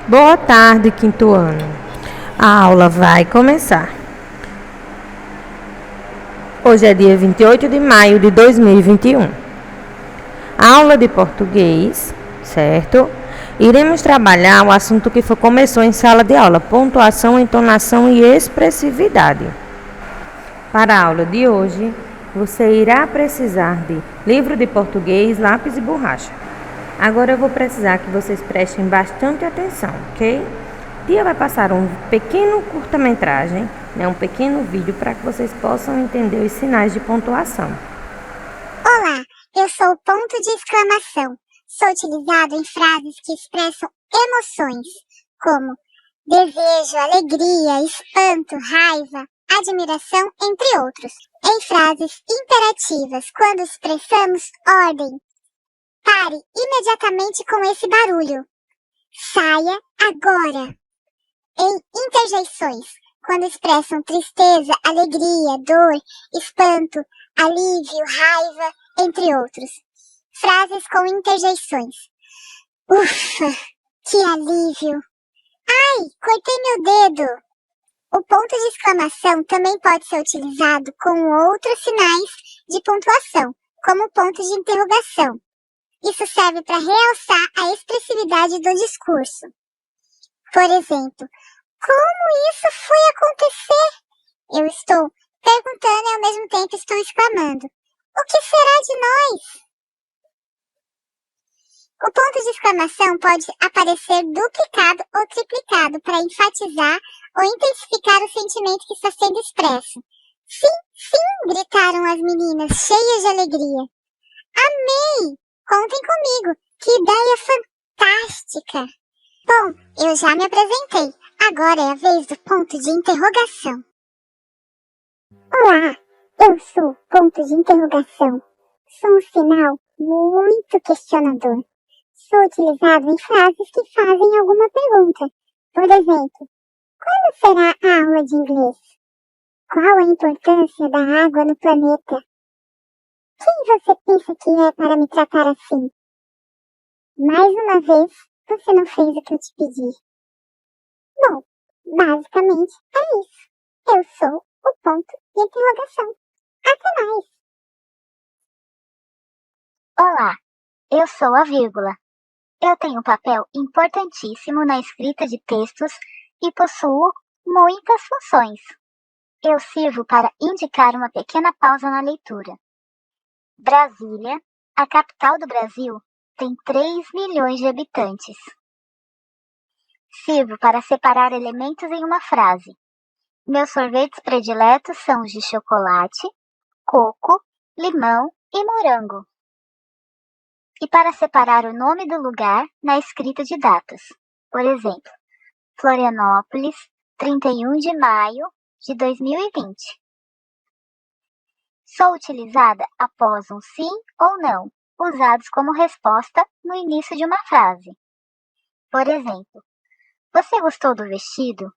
Boa tarde, quinto ano. A aula vai começar. Hoje é dia 28 de maio de 2021. Aula de português, certo? Iremos trabalhar o assunto que começou em sala de aula: pontuação, entonação e expressividade. Para a aula de hoje, você irá precisar de livro de português, lápis e borracha. Agora eu vou precisar que vocês prestem bastante atenção, ok? Tia vai passar um pequeno curta-metragem, um pequeno vídeo para que vocês possam entender os sinais de pontuação. Olá, eu sou o ponto de exclamação. Sou utilizado em frases que expressam emoções, como desejo, alegria, espanto, raiva, admiração, entre outros. Em frases imperativas, quando expressamos ordem, pare imediatamente com esse barulho. Saia agora. Em interjeições, quando expressam tristeza, alegria, dor, espanto, alívio, raiva, entre outros. Frases com interjeições. Ufa, que alívio! Ai, cortei meu dedo! O ponto de exclamação também pode ser utilizado com outros sinais de pontuação, como o ponto de interrogação. Isso serve para realçar a expressividade do discurso. Por exemplo, como isso foi acontecer? Eu estou perguntando e ao mesmo tempo estou exclamando. O que será de nós? O ponto de exclamação pode aparecer duplicado ou triplicado para enfatizar ou intensificar o sentimento que está sendo expresso. Sim, sim, gritaram as meninas, cheias de alegria. Amei! Contem comigo, que ideia fantástica! Bom, eu já me apresentei. Agora é a vez do ponto de interrogação. Olá, eu sou ponto de interrogação. Sou um sinal muito questionador. Sou utilizado em frases que fazem alguma pergunta. Por exemplo, quando será a aula de inglês? Qual a importância da água no planeta? Quem você pensa que é para me tratar assim? Mais uma vez, você não fez o que eu te pedi. Bom, basicamente é isso. Eu sou o ponto de interrogação. Até mais! Olá, eu sou a vírgula. Eu tenho um papel importantíssimo na escrita de textos e possuo muitas funções. Eu sirvo para indicar uma pequena pausa na leitura. Brasília, a capital do Brasil, tem 3 milhões de habitantes. Sirvo para separar elementos em uma frase. Meus sorvetes prediletos são os de chocolate, coco, limão e morango. E para separar o nome do lugar na escrita de datas. Por exemplo, Florianópolis, 31 de maio de 2020. Sou utilizada após um sim ou não, usados como resposta no início de uma frase. Por exemplo, você gostou do vestido?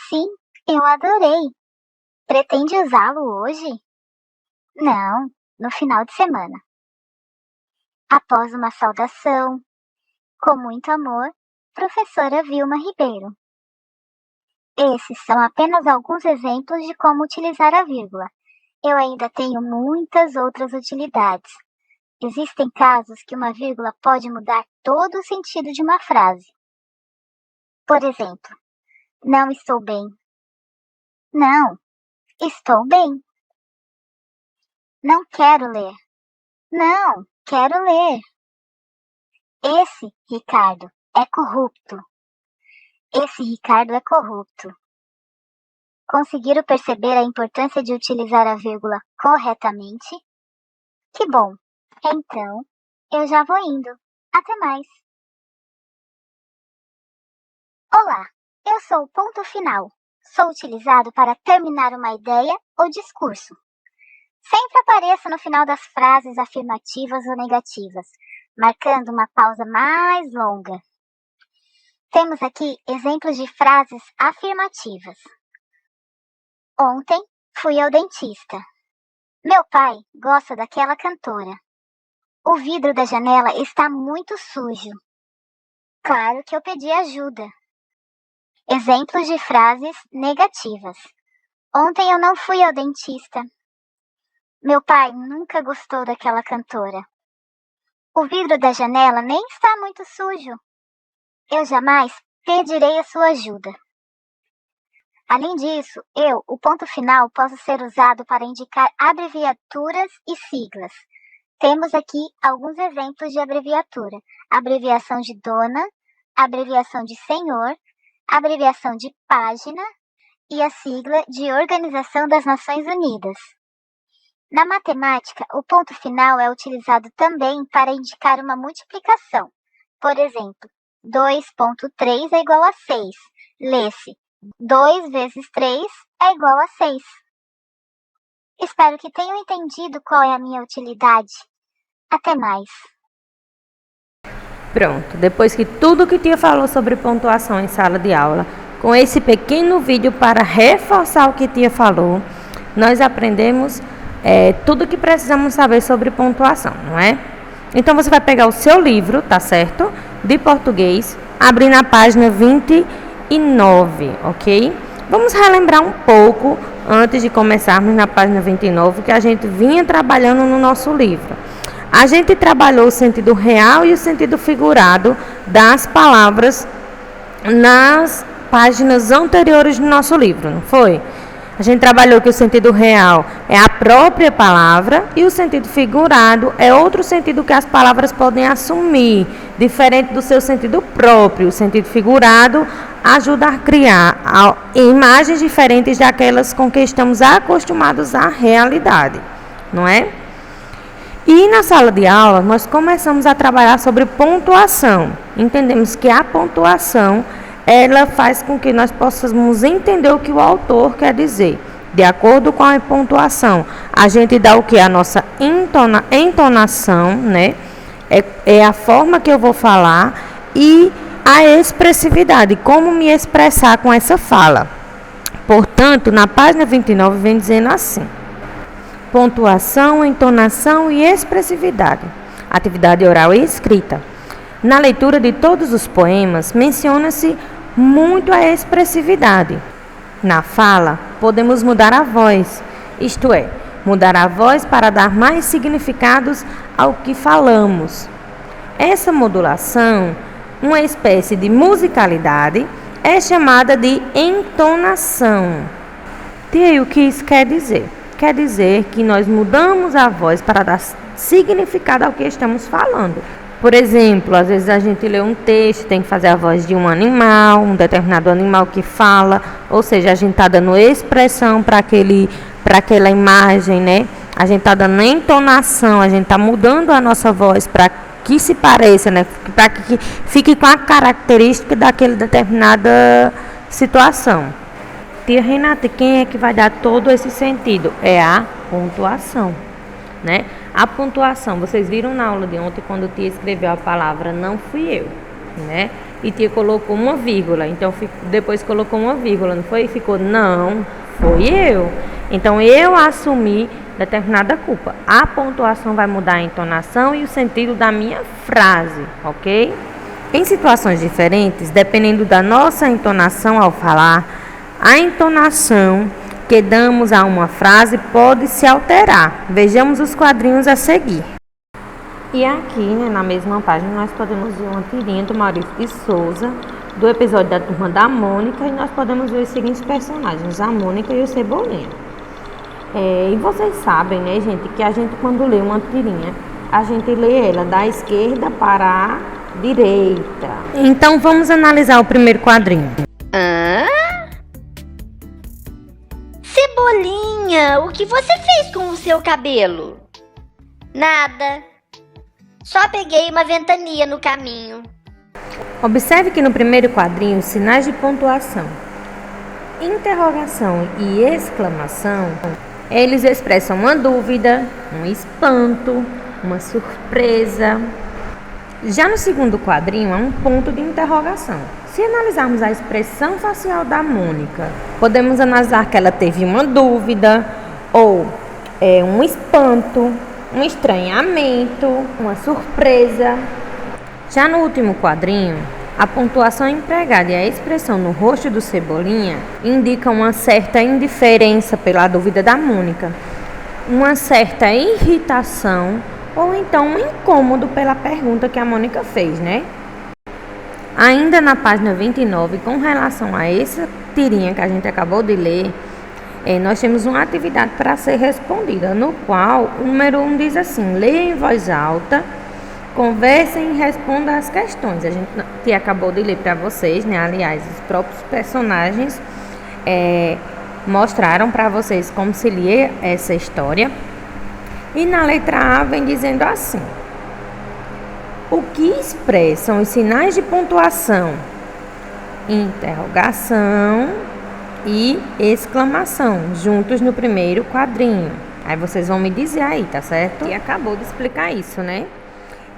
Sim, eu adorei. Pretende usá-lo hoje? Não, no final de semana. Após uma saudação, com muito amor, professora Vilma Ribeiro. Esses são apenas alguns exemplos de como utilizar a vírgula. Eu ainda tenho muitas outras utilidades. Existem casos que uma vírgula pode mudar todo o sentido de uma frase. Por exemplo, não estou bem. Não, estou bem. Não quero ler. Não, quero ler. Esse Ricardo é corrupto. Esse Ricardo é corrupto. Conseguiram perceber a importância de utilizar a vírgula corretamente? Que bom! Então, eu já vou indo. Até mais! Olá, eu sou o ponto final. Sou utilizado para terminar uma ideia ou discurso. Sempre apareço no final das frases afirmativas ou negativas, marcando uma pausa mais longa. Temos aqui exemplos de frases afirmativas. Ontem fui ao dentista. Meu pai gosta daquela cantora. O vidro da janela está muito sujo. Claro que eu pedi ajuda. Exemplos de frases negativas. Ontem eu não fui ao dentista. Meu pai nunca gostou daquela cantora. O vidro da janela nem está muito sujo. Eu jamais pedirei a sua ajuda. Além disso, o ponto final, posso ser usado para indicar abreviaturas e siglas. Temos aqui alguns exemplos de abreviatura. Abreviação de dona, abreviação de senhor, abreviação de página e a sigla de Organização das Nações Unidas. Na matemática, o ponto final é utilizado também para indicar uma multiplicação. Por exemplo, 2,3 é igual a 6. Lê-se 2 vezes 3 é igual a 6. Espero que tenham entendido qual é a minha utilidade. Até mais. Pronto, depois que tudo que tia falou sobre pontuação em sala de aula, com esse pequeno vídeo para reforçar o que tia falou, nós aprendemos tudo que precisamos saber sobre pontuação, não é? Então você vai pegar o seu livro, tá certo? De português, abrir na página 29, ok? Vamos relembrar um pouco, antes de começarmos na página 29, que a gente vinha trabalhando no nosso livro. A gente trabalhou o sentido real e o sentido figurado das palavras nas páginas anteriores do nosso livro, não foi? A gente trabalhou que o sentido real é a própria palavra e o sentido figurado é outro sentido que as palavras podem assumir, diferente do seu sentido próprio. O sentido figurado ajuda a criar imagens diferentes daquelas com que estamos acostumados à realidade, não é? E na sala de aula, nós começamos a trabalhar sobre pontuação. Entendemos que a pontuação, ela faz com que nós possamos entender o que o autor quer dizer. De acordo com a pontuação, a gente dá o que? A nossa entonação, né? É a forma que eu vou falar e a expressividade, como me expressar com essa fala. Portanto, na página 29 vem dizendo assim: pontuação, entonação e expressividade. Atividade oral e escrita. Na leitura de todos os poemas, menciona-se muito a expressividade. Na fala, podemos mudar a voz, isto é, mudar a voz para dar mais significados ao que falamos. Essa modulação, uma espécie de musicalidade, é chamada de entonação. E aí, o que isso quer dizer? Quer dizer que nós mudamos a voz para dar significado ao que estamos falando. Por exemplo, às vezes a gente lê um texto, tem que fazer a voz de um animal, um determinado animal que fala, ou seja, a gente está dando expressão para aquela imagem, né? A gente está dando entonação, a gente está mudando a nossa voz para que se pareça, né? Para que fique com a característica daquela determinada situação. Tia Renata, quem é que vai dar todo esse sentido? É a pontuação, né? A pontuação, vocês viram na aula de ontem, quando tia escreveu a palavra não fui eu, né? E tia colocou uma vírgula, então depois colocou uma vírgula, não foi? E ficou não, foi eu. Então eu assumi determinada culpa. A pontuação vai mudar a entonação e o sentido da minha frase, ok? Em situações diferentes, dependendo da nossa entonação ao falar, a entonação que damos a uma frase pode se alterar. Vejamos os quadrinhos a seguir. E aqui, né, na mesma página, nós podemos ver uma tirinha do Maurício de Souza, do episódio da Turma da Mônica, e nós podemos ver os seguintes personagens, a Mônica e o Cebolinha. E vocês sabem, né, gente, que a gente, quando lê uma tirinha, a gente lê ela da esquerda para a direita. Então, vamos analisar o primeiro quadrinho. Cebolinha, o que você fez com o seu cabelo? Nada. Só peguei uma ventania no caminho. Observe que no primeiro quadrinho, os sinais de pontuação, interrogação e exclamação, eles expressam uma dúvida, um espanto, uma surpresa. Já no segundo quadrinho, há um ponto de interrogação. Se analisarmos a expressão facial da Mônica, podemos analisar que ela teve uma dúvida, ou um espanto, um estranhamento, uma surpresa. Já no último quadrinho, A pontuação empregada e a expressão no rosto do Cebolinha indicam uma certa indiferença pela dúvida da Mônica, uma certa irritação ou então um incômodo pela pergunta que a Mônica fez, né? Ainda na página 29, com relação a essa tirinha que a gente acabou de ler, nós temos uma atividade para ser respondida, no qual o número 1 diz assim: leia em voz alta, conversem e respondam as questões. A gente acabou de ler para vocês, né? Aliás, os próprios personagens mostraram para vocês como se lia essa história. E na letra A vem dizendo assim: o que expressam os sinais de pontuação? Interrogação e exclamação, juntos no primeiro quadrinho. Aí vocês vão me dizer aí, tá certo? E acabou de explicar isso, né?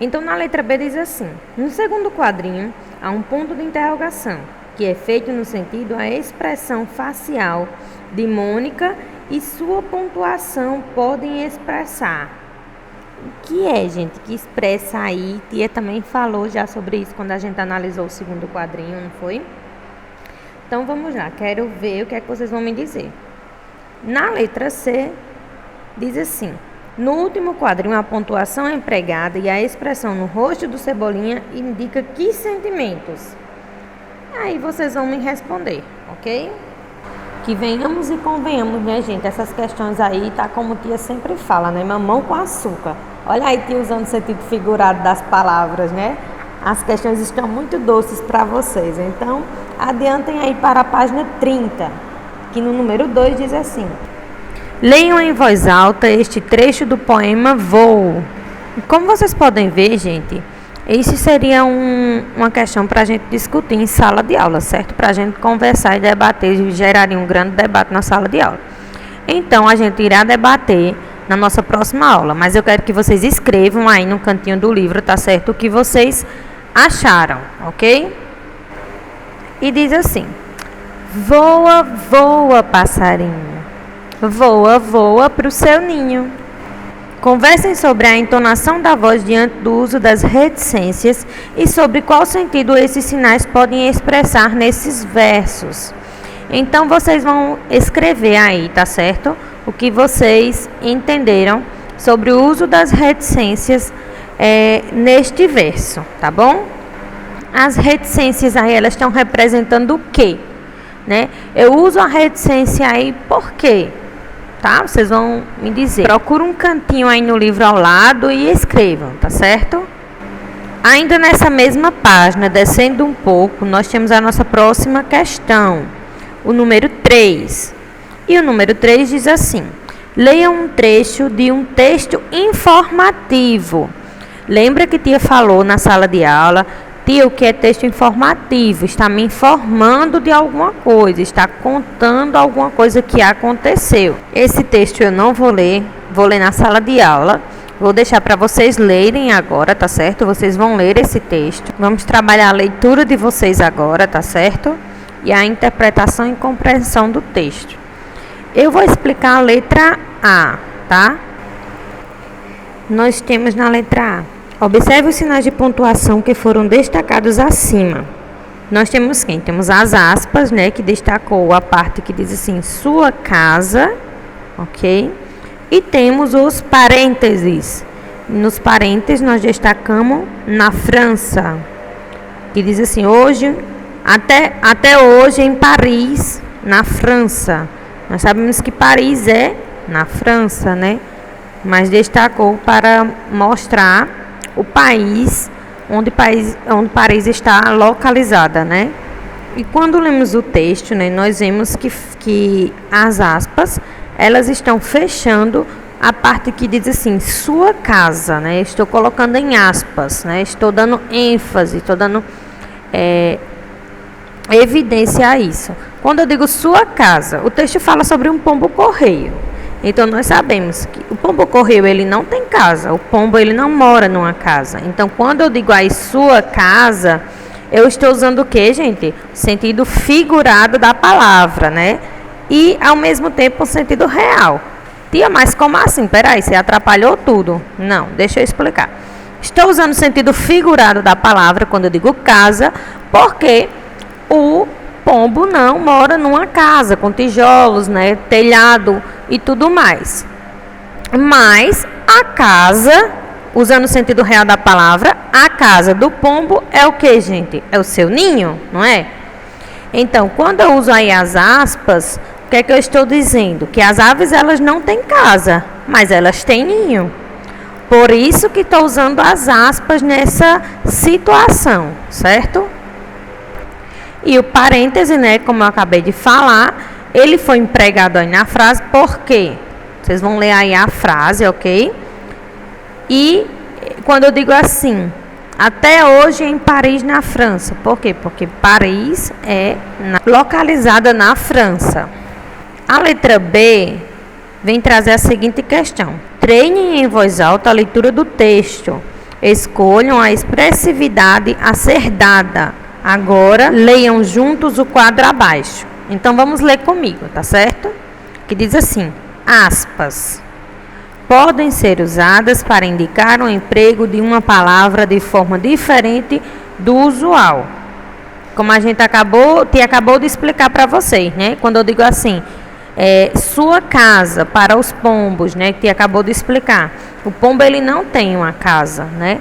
Então na letra B diz assim: no segundo quadrinho há um ponto de interrogação, que é feito no sentido a expressão facial de Mônica e sua pontuação podem expressar. O que é, gente, que expressa aí? Tia também falou já sobre isso quando a gente analisou o segundo quadrinho, não foi? Então vamos lá, quero ver o que é que vocês vão me dizer. Na letra C, diz assim: no último quadrinho, a pontuação empregada e a expressão no rosto do Cebolinha indica que sentimentos? Aí vocês vão me responder, ok? Que venhamos e convenhamos, né, gente? Essas questões aí, tá como tia sempre fala, né? Mamão com açúcar. Olha aí, tia, usando o sentido figurado das palavras, né? As questões estão muito doces para vocês. Então, adiantem aí para a página 30, que no número 2 diz assim: leiam em voz alta este trecho do poema Voo. Como vocês podem ver, gente, isso seria uma questão para a gente discutir em sala de aula, certo? Para a gente conversar e debater, geraria um grande debate na sala de aula. Então, a gente irá debater na nossa próxima aula, mas eu quero que vocês escrevam aí no cantinho do livro, tá certo? O que vocês acharam, ok? E diz assim: voa, voa, passarinho, voa, voa para o seu ninho. Conversem sobre a entonação da voz diante do uso das reticências e sobre qual sentido esses sinais podem expressar nesses versos. Então, vocês vão escrever aí, tá certo? O que vocês entenderam sobre o uso das reticências neste verso, tá bom? As reticências aí, elas estão representando o quê? Né? Eu uso a reticência aí por quê? Tá? Vocês vão me dizer. Procura um cantinho aí no livro ao lado e escrevam, tá certo? Ainda nessa mesma página, descendo um pouco, nós temos a nossa próxima questão, o número 3. E o número 3 diz assim: leia um trecho de um texto informativo. Lembra que tia falou na sala de aula? Tia, o que é texto informativo? Está me informando de alguma coisa, está contando alguma coisa que aconteceu. Esse texto eu não vou ler na sala de aula. Vou deixar para vocês lerem agora, tá certo? Vocês vão ler esse texto. Vamos trabalhar a leitura de vocês agora, tá certo? E a interpretação e compreensão do texto. Eu vou explicar a letra A, tá? Nós temos na letra A: observe os sinais de pontuação que foram destacados acima. Nós temos quem? Temos as aspas, né, que destacou a parte que diz assim, sua casa, ok? E temos os parênteses. Nos parênteses nós destacamos na França, que diz assim, hoje, até hoje em Paris, na França. Nós sabemos que Paris é na França, né? Mas destacou para mostrar o país onde Paris está localizada, né? E quando lemos o texto, né, nós vemos que as aspas, elas estão fechando a parte que diz assim, sua casa, né? Estou colocando em aspas, né? Estou dando ênfase, estou dando evidência a isso. Quando eu digo sua casa, o texto fala sobre um pombo-correio. Então, nós sabemos que o pombo-correio, ele não tem casa. O pombo, ele não mora numa casa. Então, quando eu digo aí sua casa, eu estou usando o quê, gente? O sentido figurado da palavra, né? E, ao mesmo tempo, o sentido real. Tia, mas como assim? Peraí, você atrapalhou tudo. Não, deixa eu explicar. Estou usando o sentido figurado da palavra quando eu digo casa, Porque o pombo não mora numa casa com tijolos, né, telhado e tudo mais. Mas a casa, usando o sentido real da palavra, a casa do pombo é o que, gente? É o seu ninho, não é? Então, quando eu uso aí as aspas, o que é que eu estou dizendo? Que as aves, elas não têm casa, mas elas têm ninho. Por isso que estou usando as aspas nessa situação, certo? E o parêntese, né, como eu acabei de falar, ele foi empregado aí na frase, por quê? Vocês vão ler aí a frase, ok? E quando eu digo assim, até hoje em Paris, na França. Por quê? Porque Paris é localizada na França. A letra B vem trazer a seguinte questão. Treinem em voz alta a leitura do texto. Escolham a expressividade a ser dada. Agora, leiam juntos o quadro abaixo. Então, vamos ler comigo, tá certo? Que diz assim, aspas. Podem ser usadas para indicar o emprego de uma palavra de forma diferente do usual. Como a gente acabou de explicar para vocês, né? Quando eu digo assim, sua casa para os pombos, né? Que acabou de explicar. O pombo, ele não tem uma casa, né?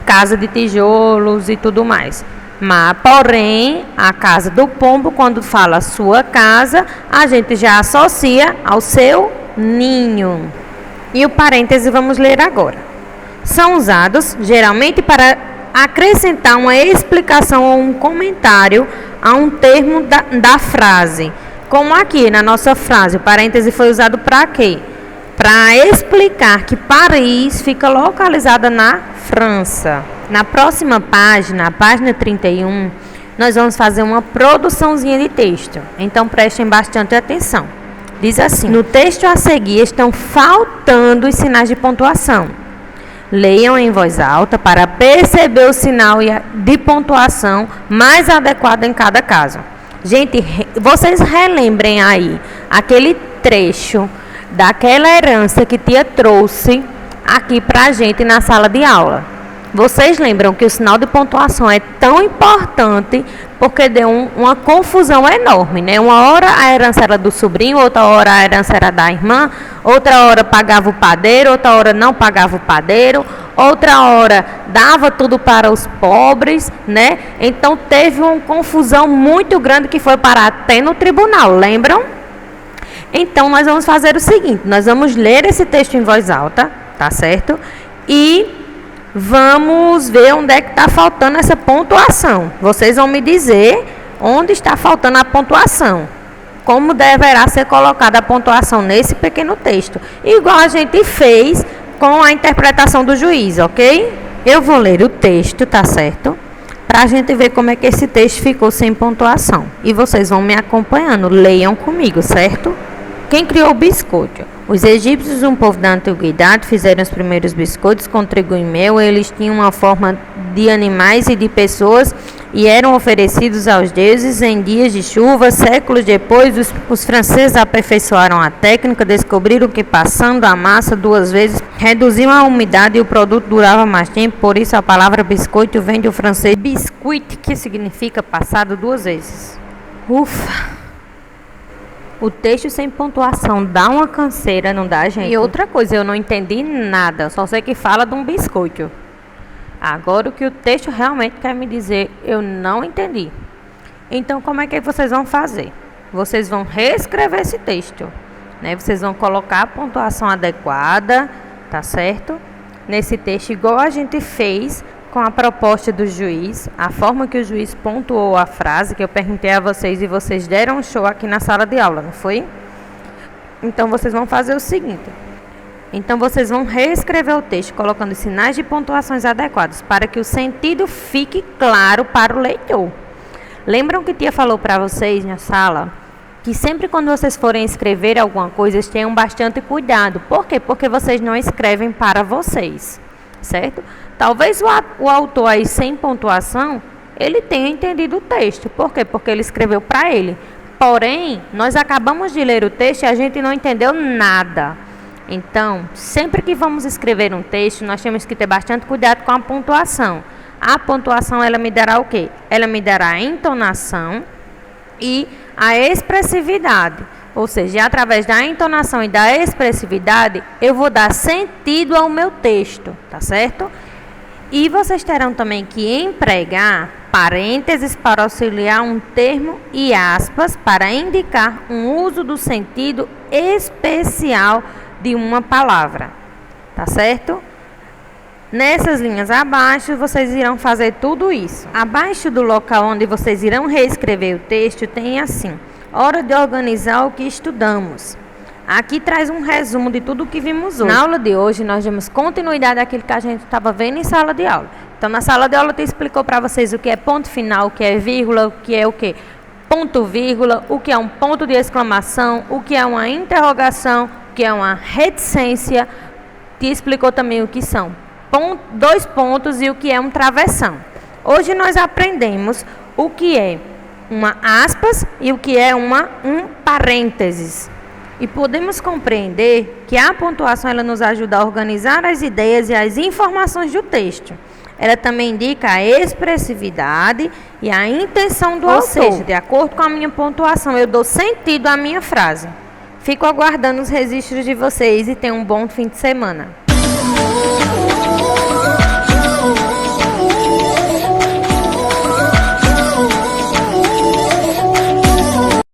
Casa de tijolos e tudo mais. Mas, porém, a casa do pombo, quando fala sua casa, a gente já associa ao seu ninho. E o parêntese vamos ler agora. São usados geralmente para acrescentar uma explicação ou um comentário a um termo da frase. Como aqui na nossa frase, o parêntese foi usado para quê? Para explicar que Paris fica localizada na França. Na próxima página, a página 31, nós vamos fazer uma produçãozinha de texto. Então prestem bastante atenção. Diz assim: no texto a seguir estão faltando os sinais de pontuação. Leiam em voz alta para perceber o sinal de pontuação mais adequado em cada caso. Gente, vocês relembrem aí aquele trecho daquela herança que tia trouxe aqui pra gente na sala de aula. Vocês lembram que o sinal de pontuação é tão importante porque deu uma confusão enorme, né? Uma hora a herança era do sobrinho, outra hora a herança era da irmã, outra hora pagava o padeiro, outra hora não pagava o padeiro, outra hora dava tudo para os pobres, né? Então teve uma confusão muito grande que foi parar até no tribunal, lembram? Então nós vamos fazer o seguinte, nós vamos ler esse texto em voz alta, tá certo? E vamos ver onde é que está faltando essa pontuação. Vocês vão me dizer onde está faltando a pontuação. Como deverá ser colocada a pontuação nesse pequeno texto. Igual a gente fez com a interpretação do juiz, ok? Eu vou ler o texto, tá certo? Para a gente ver como é que esse texto ficou sem pontuação. E vocês vão me acompanhando. Leiam comigo, certo? Quem criou o biscoito? Os egípcios, um povo da antiguidade, fizeram os primeiros biscoitos com trigo e mel. Eles tinham uma forma de animais e de pessoas e eram oferecidos aos deuses em dias de chuva. Séculos depois, os franceses aperfeiçoaram a técnica, descobriram que passando a massa 2 vezes reduziam a umidade e o produto durava mais tempo. Por isso a palavra biscoito vem do francês biscuit, que significa passado 2 vezes. Ufa! O texto sem pontuação dá uma canseira, não dá, gente? E outra coisa, eu não entendi nada, só sei que fala de um biscoito. Agora, o que o texto realmente quer me dizer, eu não entendi. Então, como é que vocês vão fazer? Vocês vão reescrever esse texto, né? Vocês vão colocar a pontuação adequada, tá certo? Nesse texto, igual a gente fez com a proposta do juiz, a forma que o juiz pontuou a frase, que eu perguntei a vocês e vocês deram um show aqui na sala de aula, não foi? Então, vocês vão fazer o seguinte. Então, vocês vão reescrever o texto, colocando sinais de pontuações adequados, para que o sentido fique claro para o leitor. Lembram que tia falou para vocês na sala, que sempre quando vocês forem escrever alguma coisa, tenham bastante cuidado. Por quê? Porque vocês não escrevem para vocês, certo? Talvez o autor aí sem pontuação, ele tenha entendido o texto. Por quê? Porque ele escreveu para ele. Porém, nós acabamos de ler o texto e a gente não entendeu nada. Então, sempre que vamos escrever um texto, nós temos que ter bastante cuidado com a pontuação. a pontuação ela me dará o quê? Ela me dará a entonação e a expressividade. Ou seja, através da entonação e da expressividade, eu vou dar sentido ao meu texto, tá certo? E vocês terão também que empregar parênteses para auxiliar um termo e aspas para indicar um uso do sentido especial de uma palavra, tá certo? Nessas linhas abaixo, vocês irão fazer tudo isso. Abaixo do local onde vocês irão reescrever o texto, tem assim: hora de organizar o que estudamos. Aqui traz um resumo de tudo o que vimos hoje. Na aula de hoje, nós demos continuidade àquilo que a gente estava vendo em sala de aula. Então, na sala de aula, eu explicou para vocês o que é ponto final, o que é vírgula, o que é o quê? Ponto vírgula, o que é um ponto de exclamação, o que é uma interrogação, o que é uma reticência. Te explicou também o que são dois pontos e o que é um travessão. Hoje nós aprendemos o que é uma aspas e o que é um parênteses. E podemos compreender que a pontuação ela nos ajuda a organizar as ideias e as informações do texto. Ela também indica a expressividade e a intenção do autor. Ou seja, de acordo com a minha pontuação, eu dou sentido à minha frase. Fico aguardando os registros de vocês e tenham um bom fim de semana.